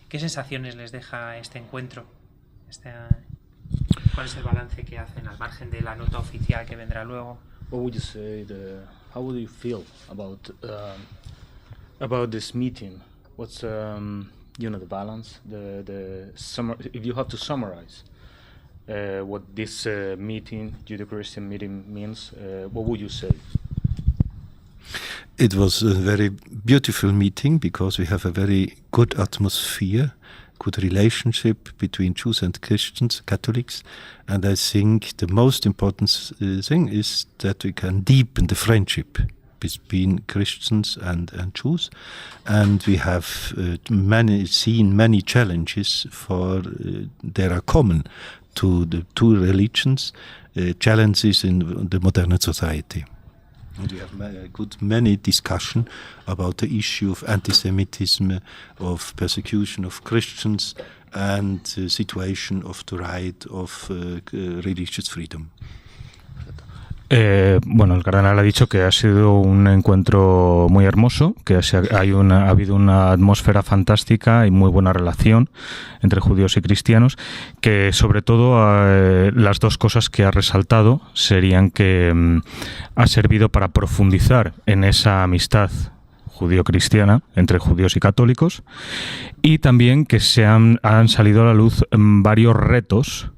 ¿Qué sensaciones les deja este encuentro? ¿Cuál es el balance que hacen al margen de la nota oficial que vendrá luego? What would you say? How would you feel about this meeting? What's the balance? If you have to summarize what this meeting, Judeo-Christian meeting, means, what would you say? It was a very beautiful meeting because we have a very good atmosphere, good relationship between Jews and Christians, Catholics, and I think the most important thing is that we can deepen the friendship between Christians and Jews, and we have seen many challenges that are common to the two religions, challenges in the modern society. And we have many discussion about the issue of anti-Semitism, of persecution of Christians, and the situation of the right of religious freedom. Bueno, el cardenal ha dicho que ha sido un encuentro muy hermoso, que ha habido una atmósfera fantástica y muy buena relación entre judíos y cristianos, que sobre todo las dos cosas que ha resaltado serían que ha servido para profundizar en esa amistad judío-cristiana entre judíos y católicos, y también que han salido a la luz varios retos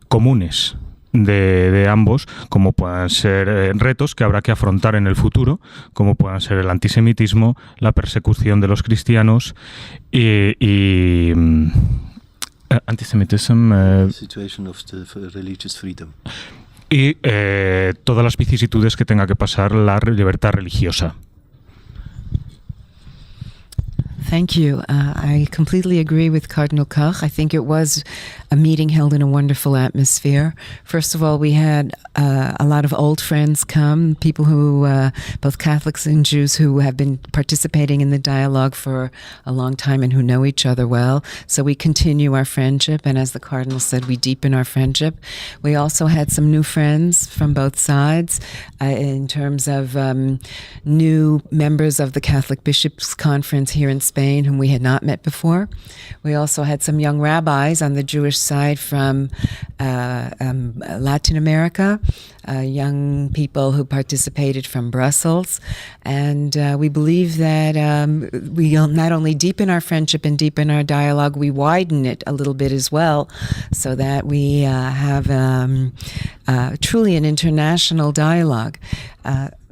comunes de ambos, como puedan ser retos que habrá que afrontar en el futuro, como puedan ser el antisemitismo, la persecución de los cristianos y antisemitismo, situation of the religious freedom, y todas las vicisitudes que tenga que pasar la libertad religiosa. Thank you. I completely agree with Cardinal Koch. I think it was a meeting held in a wonderful atmosphere. First of all, we had a lot of old friends come, people who, both Catholics and Jews, who have been participating in the dialogue for a long time and who know each other well. So we continue our friendship, and as the Cardinal said, we deepen our friendship. We also had some new friends from both sides in terms of new members of the Catholic Bishops' Conference here in Spain, whom we had not met before. We also had some young rabbis on the Jewish side from Latin America, young people who participated from Brussels. And we believe that we not only deepen our friendship and deepen our dialogue, we widen it a little bit as well, so that we have truly an international dialogue.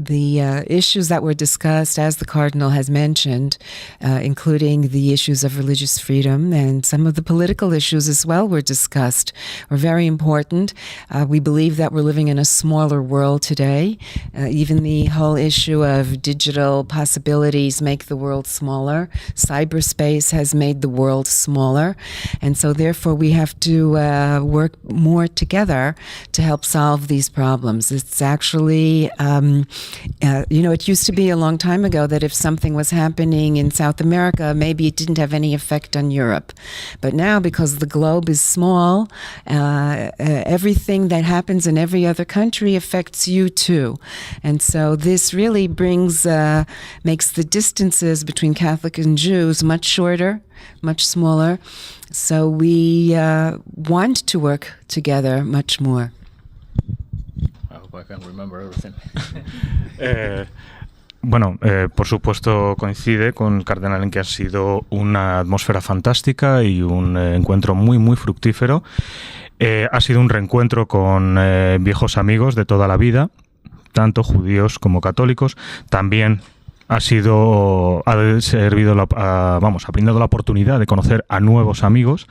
The issues that were discussed, as the Cardinal has mentioned, including the issues of religious freedom and some of the political issues as well were discussed, are very important. We believe that we're living in a smaller world today. Even the whole issue of digital possibilities make the world smaller. Cyberspace has made the world smaller. And so therefore we have to work more together to help solve these problems. It's actually it used to be a long time ago that if something was happening in South America, maybe it didn't have any effect on Europe. But now, because the globe is small, everything that happens in every other country affects you too. And so this really makes the distances between Catholic and Jews much shorter, much smaller. So we want to work together much more. I can remember everything. Bueno, por supuesto coincide con el cardenal en que ha sido una atmósfera fantástica y un encuentro muy, muy fructífero. Ha sido un reencuentro con viejos amigos de toda la vida, tanto judíos como católicos. También ha brindado la oportunidad de conocer a nuevos amigos.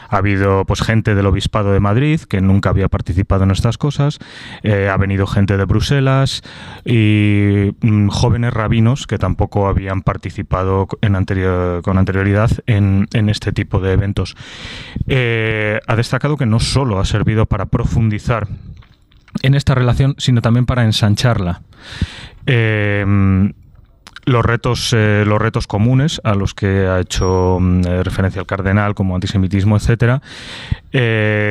Ha habido gente del Obispado de Madrid que nunca había participado en estas cosas, ha venido gente de Bruselas y jóvenes rabinos que tampoco habían participado con anterioridad en este tipo de eventos. Ha destacado que no solo ha servido para profundizar en esta relación, sino también para ensancharla. los retos comunes a los que ha hecho referencia el cardenal, como antisemitismo, etcétera.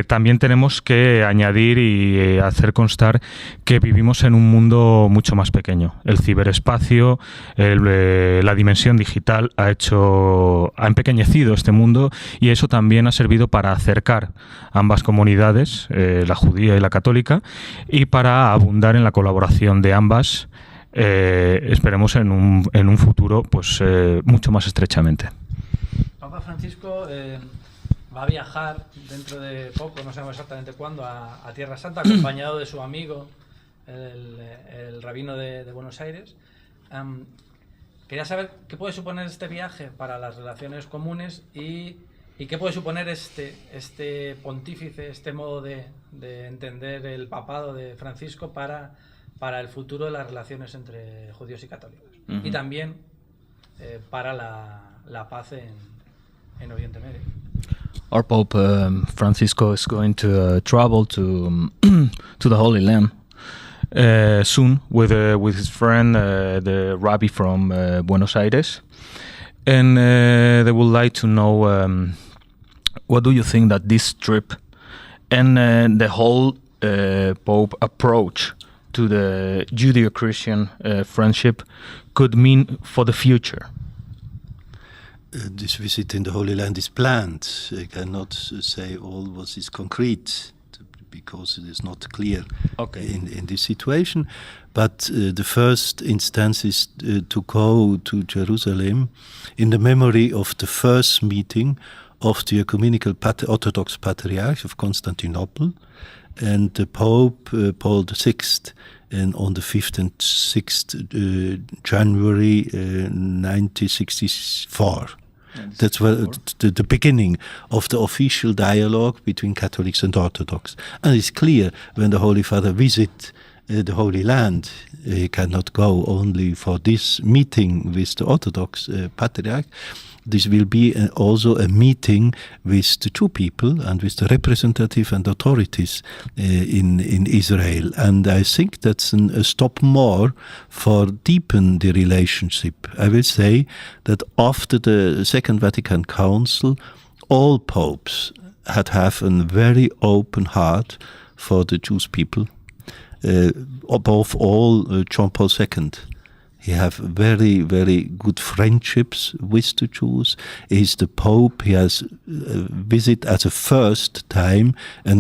También tenemos que añadir y hacer constar que vivimos en un mundo mucho más pequeño. El ciberespacio, la dimensión digital ha empequeñecido este mundo, y eso también ha servido para acercar ambas comunidades, la judía y la católica, y para abundar en la colaboración de ambas. Esperemos en un futuro pues mucho más estrechamente. Papa Francisco va a viajar dentro de poco, no sabemos exactamente cuándo, a Tierra Santa, acompañado de su amigo, el rabino de Buenos Aires. Quería saber qué puede suponer este viaje para las relaciones comunes y qué puede suponer este pontífice, este modo de entender el papado de Francisco para el futuro de las relaciones entre judíos y católicos. Y también para la paz en Oriente Medio. Our Pope Francisco is going to travel to the Holy Land soon with his friend, the rabbi from Buenos Aires, and they would like to know what do you think that this trip and the whole Pope approach to the Judeo-Christian friendship could mean for the future? This visit in the Holy Land is planned. I cannot say all what is concrete because it is not clear in this situation. But the first instance is to go to Jerusalem in the memory of the first meeting of the Ecumenical Orthodox Patriarch of Constantinople and the Pope Paul VI, and on the 5th and 6th January 1964. That's the beginning of the official dialogue between Catholics and Orthodox. And it's clear when the Holy Father visits the Holy Land, he cannot go only for this meeting with the Orthodox Patriarch. This will be also a meeting with the two people and with the representative and authorities in Israel. And I think that's a step more for deepen the relationship. I will say that after the Second Vatican Council, all popes had have a very open heart for the Jewish people. Above all, John Paul II. He have very, very good friendships with the Jews. He's the Pope. He has visited as a first time a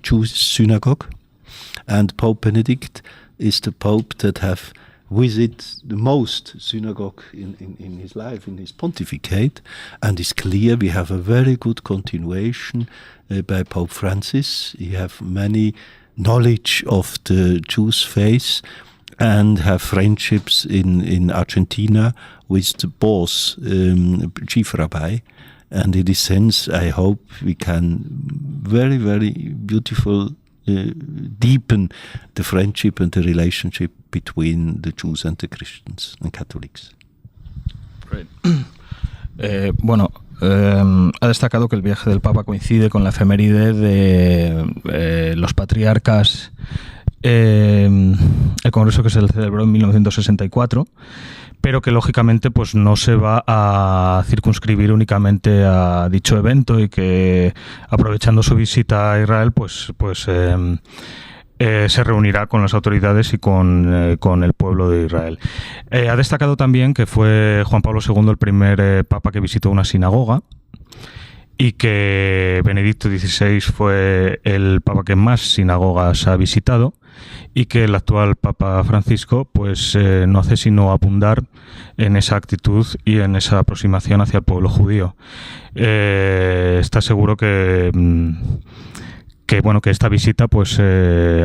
Jewish synagogue. And Pope Benedict is the Pope that have visited the most synagogue in his life, in his pontificate. And it's clear we have a very good continuation by Pope Francis. He have many knowledge of the Jewish faith and have friendships in Argentina with the boss, chief rabbi. And in this sense, I hope we can very, very beautiful deepen the friendship and the relationship between the Jews and the Christians and Catholics. Great. Ha destacado que el viaje del Papa coincide con la efeméride de los patriarcas, el congreso que se celebró en 1964, pero que lógicamente pues no se va a circunscribir únicamente a dicho evento y que, aprovechando su visita a Israel, se reunirá con las autoridades y con el pueblo de Israel. Ha destacado también que fue Juan Pablo II el primer papa que visitó una sinagoga y que Benedicto XVI fue el papa que más sinagogas ha visitado y que el actual Papa Francisco no hace sino abundar en esa actitud y en esa aproximación hacia el pueblo judío. Está seguro que esta visita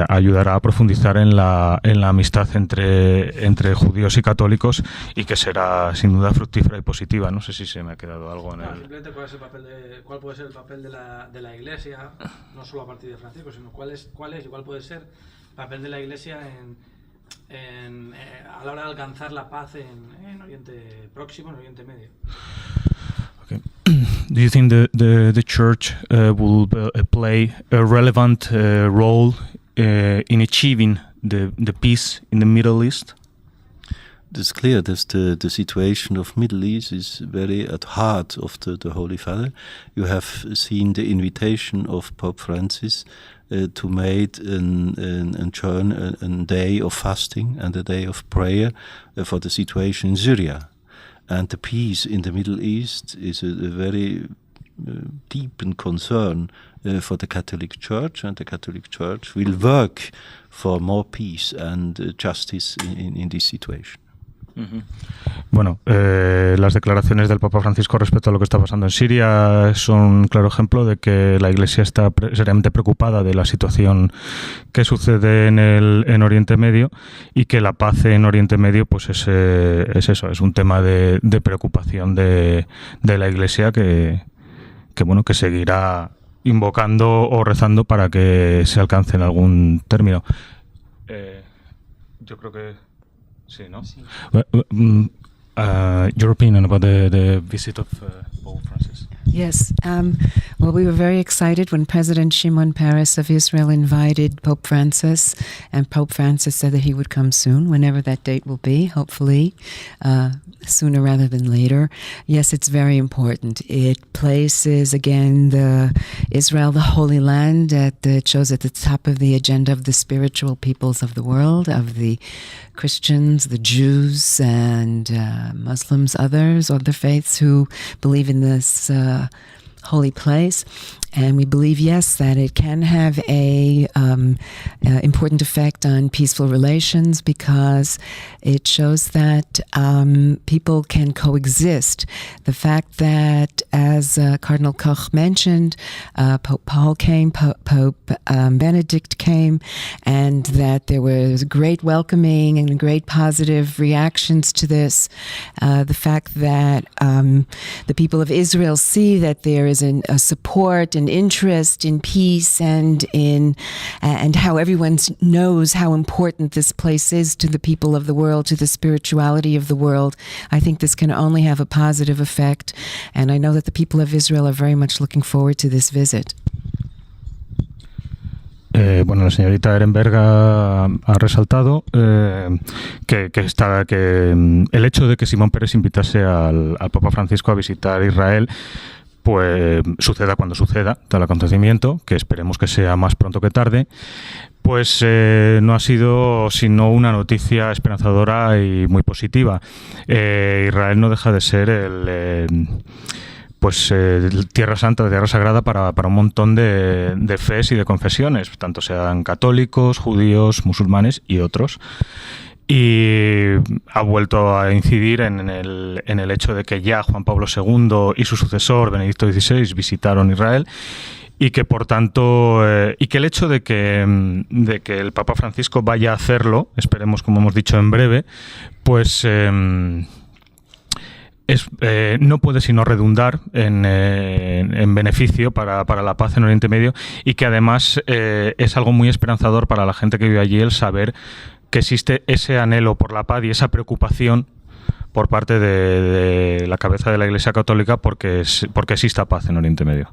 ayudará a profundizar en la amistad entre judíos y católicos y que será sin duda fructífera y positiva. No sé si se me ha quedado algo en el... Simplemente cuál puede ser el papel de la Iglesia, no solo a partir de Francisco, sino cuál puede ser el papel de la Iglesia a la hora de alcanzar la paz en Oriente Próximo, en Oriente Medio. Okay. Do you think the Church will play a relevant role in achieving the peace in the Middle East? it's clear that the situation of Middle East is very at heart of the Holy Father. You have seen the invitation of Pope Francis to make a day of fasting and a day of prayer for the situation in Syria. And the peace in the Middle East is a very deep concern for the Catholic Church, and the Catholic Church will work for more peace and justice in this situation. Bueno, las declaraciones del Papa Francisco respecto a lo que está pasando en Siria son un claro ejemplo de que la Iglesia está seriamente preocupada de la situación que sucede en Oriente Medio, y que la paz en Oriente Medio pues es eso, es un tema de preocupación de la Iglesia que seguirá invocando o rezando para que se alcance en algún término. Yo creo que sí, ¿no? Sí. Your opinion about the visit of Pope Francis? Yes. Well, we were very excited when President Shimon Peres of Israel invited Pope Francis, and Pope Francis said that he would come soon, whenever that date will be, hopefully sooner rather than later. Yes, it's very important. It places, again, Israel, the Holy Land, it shows at the top of the agenda of the spiritual peoples of the world, of the Christians, the Jews, and Muslims, other faiths who believe in this holy place. And we believe, yes, that it can have a important effect on peaceful relations, because it shows that people can coexist. The fact that, as Cardinal Koch mentioned, Pope Paul came, Pope Benedict came, and that there was great welcoming and great positive reactions to this. The fact that the people of Israel see that there is a support and interest in peace and how everyone knows how important this place is to the people of the world, to the spirituality of the world. I think this can only have a positive effect, and I know that the people of Israel are very much looking forward to this visit. Bueno, la señorita Ehrenberg ha resaltado que el hecho de que Simón Pérez invitase al Papa Francisco a visitar Israel, pues suceda cuando suceda tal acontecimiento, que esperemos que sea más pronto que tarde, pues no ha sido sino una noticia esperanzadora y muy positiva. Israel no deja de ser tierra santa, tierra sagrada para un montón de fes y de confesiones, tanto sean católicos, judíos, musulmanes y otros. Y ha vuelto a incidir en el hecho de que ya Juan Pablo II y su sucesor Benedicto XVI visitaron Israel, y que por tanto y que el hecho de que el Papa Francisco vaya a hacerlo, esperemos, como hemos dicho, en breve, pues no puede sino redundar en beneficio para la paz en Oriente Medio, y que además es algo muy esperanzador para la gente que vive allí el saber que existe ese anhelo por la paz y esa preocupación por parte de la cabeza de la Iglesia Católica porque exista paz en Oriente Medio.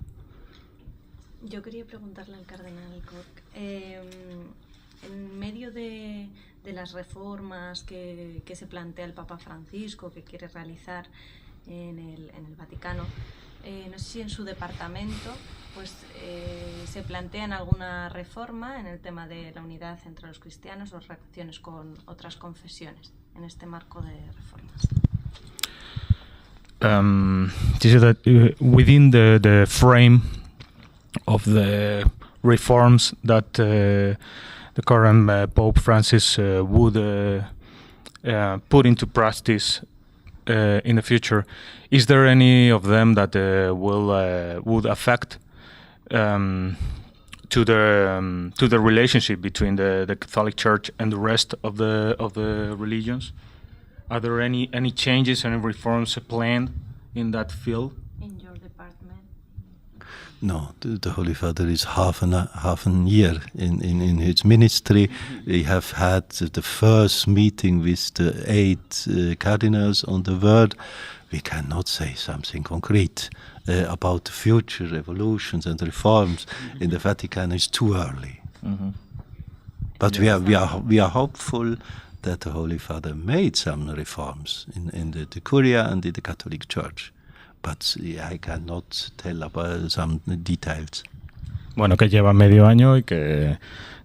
Yo quería preguntarle al cardenal Koch, en medio de las reformas que se plantea el Papa Francisco, que quiere realizar en el Vaticano, no sé si en su departamento pues se plantean alguna reforma en el tema de la unidad entre los cristianos o relaciones con otras confesiones en este marco de reformas. This is that within the frame of the reforms that the current Pope Francis would put into practice in the future, is there any of them that would affect to the relationship between the Catholic Church and the rest of the religions? Are there any changes, any reforms planned in that field? In your department? No, the Holy Father is half a year in his ministry. We have had the first meeting with the 8 cardinals on the word. We cannot say something concrete about the future evolutions and reforms in the Vatican. It's too early. But we are hopeful that the Holy Father made some reforms in the Curia and in the Catholic Church, but I cannot tell about some details. Bueno, que lleva medio año y que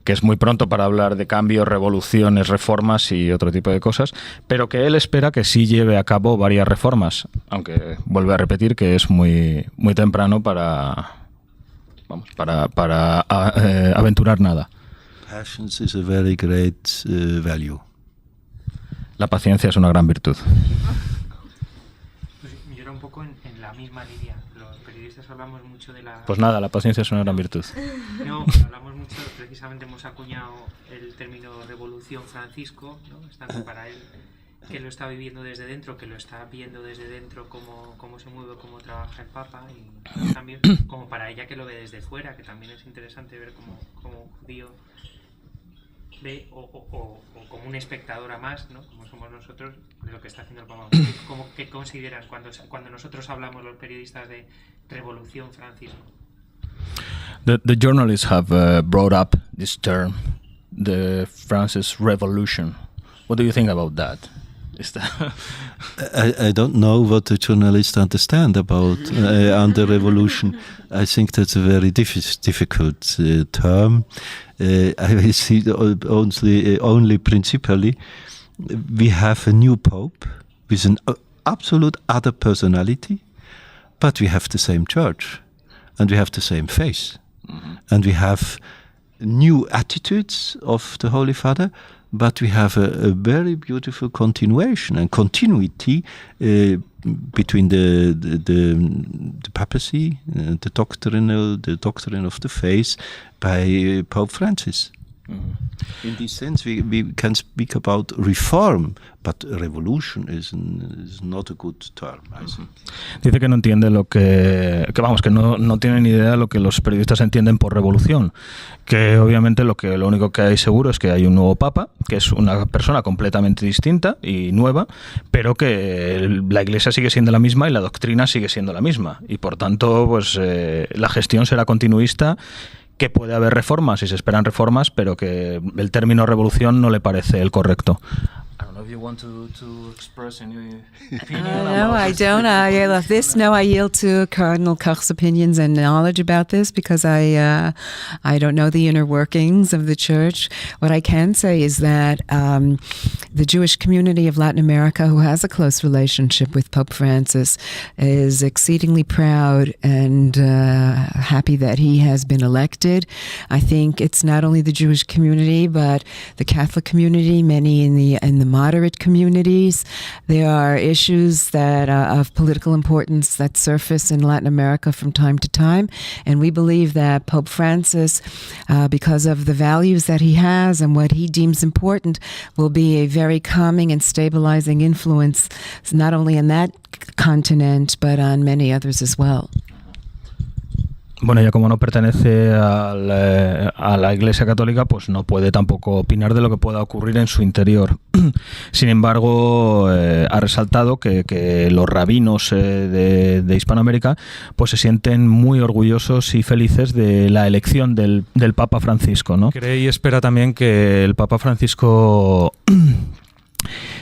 es muy pronto para hablar de cambios, revoluciones, reformas y otro tipo de cosas, pero que él espera que sí lleve a cabo varias reformas, aunque vuelve a repetir que es muy temprano para aventurar nada. Patience is a very great value. La paciencia es una gran virtud. Pues yo era un poco en la misma línea. Los periodistas hablamos mucho de la... Pues nada, la paciencia es una gran virtud. No, pero hablamos mucho, precisamente hemos acuñado el término revolución Francisco, ¿no? Es tanto para él, que lo está viviendo desde dentro, que lo está viendo desde dentro, cómo se mueve, cómo trabaja el Papa, y también como para ella que lo ve desde fuera, que también es interesante ver cómo un judío ve, o como un espectadora más, ¿no? Como somos nosotros, de lo que está haciendo el Papa. ¿Qué consideran cuando nosotros hablamos, los periodistas, de revolución Francisco? The journalists have brought up this term, the Francis Revolution. What do you think about that? I don't know what the journalists understand about under revolution. I think that's a very difficult term. I see only principally we have a new pope with an absolute other personality, but we have the same church and we have the same faith, and we have new attitudes of the Holy Father. But we have a very beautiful continuation and continuity between the papacy, the doctrine of the faith by Pope Francis. Mm-hmm. In this sense, we can speak about reform, but revolution is not a good term, I think. Dice que no entiende que no tiene ni idea de lo que los periodistas entienden por revolución, que obviamente lo único que hay seguro es que hay un nuevo papa, que es una persona completamente distinta y nueva, pero que la Iglesia sigue siendo la misma y la doctrina sigue siendo la misma, y por tanto pues la gestión será continuista, que puede haber reformas y se esperan reformas, pero que el término revolución no le parece el correcto. I don't know if you want to express any opinion. No, I don't. I love this. No, I yield to Cardinal Koch's opinions and knowledge about this because I don't know the inner workings of the Church. What I can say is that the Jewish community of Latin America, who has a close relationship with Pope Francis, is exceedingly proud and happy that he has been elected. I think it's not only the Jewish community, but the Catholic community, many in the moderate communities. There are issues that of political importance that surface in Latin America from time to time, and we believe that Pope Francis, because of the values that he has and what he deems important, will be a very calming and stabilizing influence, not only in that continent, but on many others as well. Bueno, ya como no pertenece a la Iglesia Católica, pues no puede tampoco opinar de lo que pueda ocurrir en su interior. Sin embargo, ha resaltado que los rabinos de Hispanoamérica pues se sienten muy orgullosos y felices de la elección del Papa Francisco, ¿no? Cree y espera también que el Papa Francisco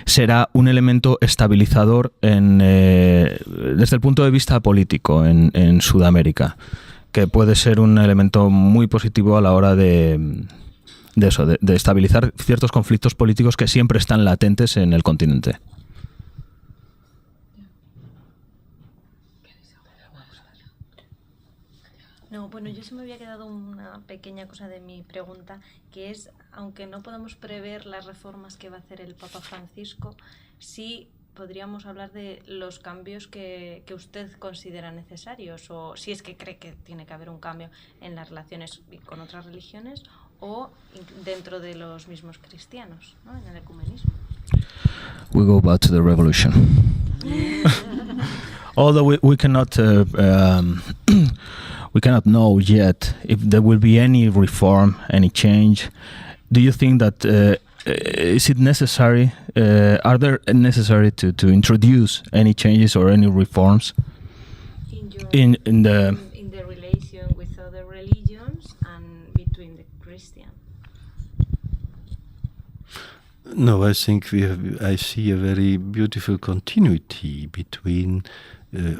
será un elemento estabilizador desde el punto de vista político en Sudamérica, que puede ser un elemento muy positivo a la hora de estabilizar ciertos conflictos políticos que siempre están latentes en el continente. No, bueno, yo se me había quedado una pequeña cosa de mi pregunta, que es, aunque no podamos prever las reformas que va a hacer el Papa Francisco, sí podríamos hablar de los cambios que usted considera necesarios, o si es que cree que tiene que haber un cambio en las relaciones con otras religiones o dentro de los mismos cristianos, ¿no? En el ecumenismo. We go back to the revolution. Although we cannot we cannot know yet if there will be any reform, any change. Do you think that is it necessary? Are there necessary to introduce any changes or any reforms in the relation with other religions and between the Christians? No, I think I see a very beautiful continuity between,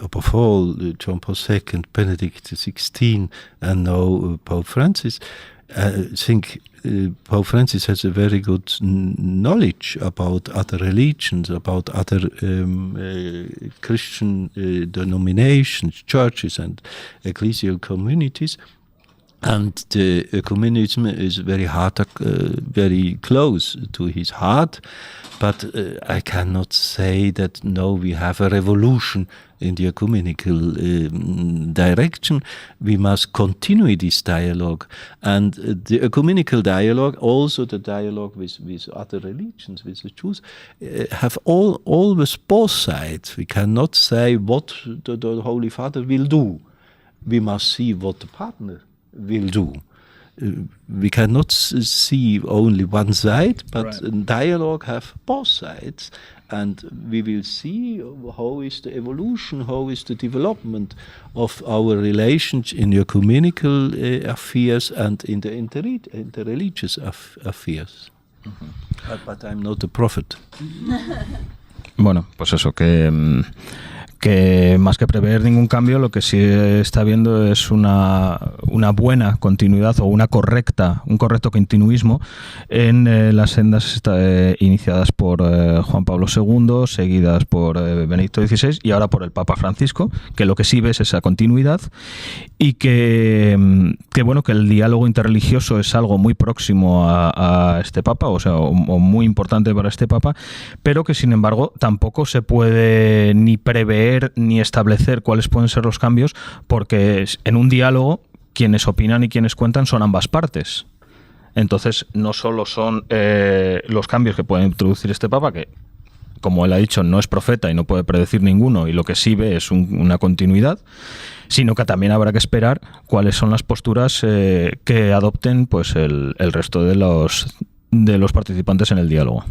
above all, John Paul II, Benedict XVI, and now Pope Francis. I think Pope Francis has a very good knowledge about other religions, about other Christian denominations, churches, and ecclesial communities. And the ecumenism is very close to his heart, but I cannot say that no, we have a revolution in the ecumenical direction. We must continue this dialogue, and the ecumenical dialogue, also the dialogue with other religions, with the Jews, have always both sides. We cannot say what the Holy Father will do. We must see what the partner will do. We cannot see only one side, but in dialogue have both sides, and we will see how is the evolution, how is the development of our relations in ecumenical affairs and in the interreligious affairs. Mm-hmm. But I'm not a prophet. Bueno, pues eso, que más que prever ningún cambio, lo que sí está viendo es una buena continuidad o un correcto continuismo en las sendas iniciadas por Juan Pablo II, seguidas por Benedicto XVI y ahora por el Papa Francisco, que lo que sí ve es esa continuidad y que bueno, que el diálogo interreligioso es algo muy próximo a este Papa, o muy importante para este Papa, pero que sin embargo tampoco se puede ni prever ni establecer cuáles pueden ser los cambios, porque en un diálogo quienes opinan y quienes cuentan son ambas partes. Entonces no solo son los cambios que puede introducir este Papa, que como él ha dicho no es profeta y no puede predecir ninguno, y lo que sí ve es una continuidad, sino que también habrá que esperar cuáles son las posturas que adopten pues el resto de los participantes en el diálogo.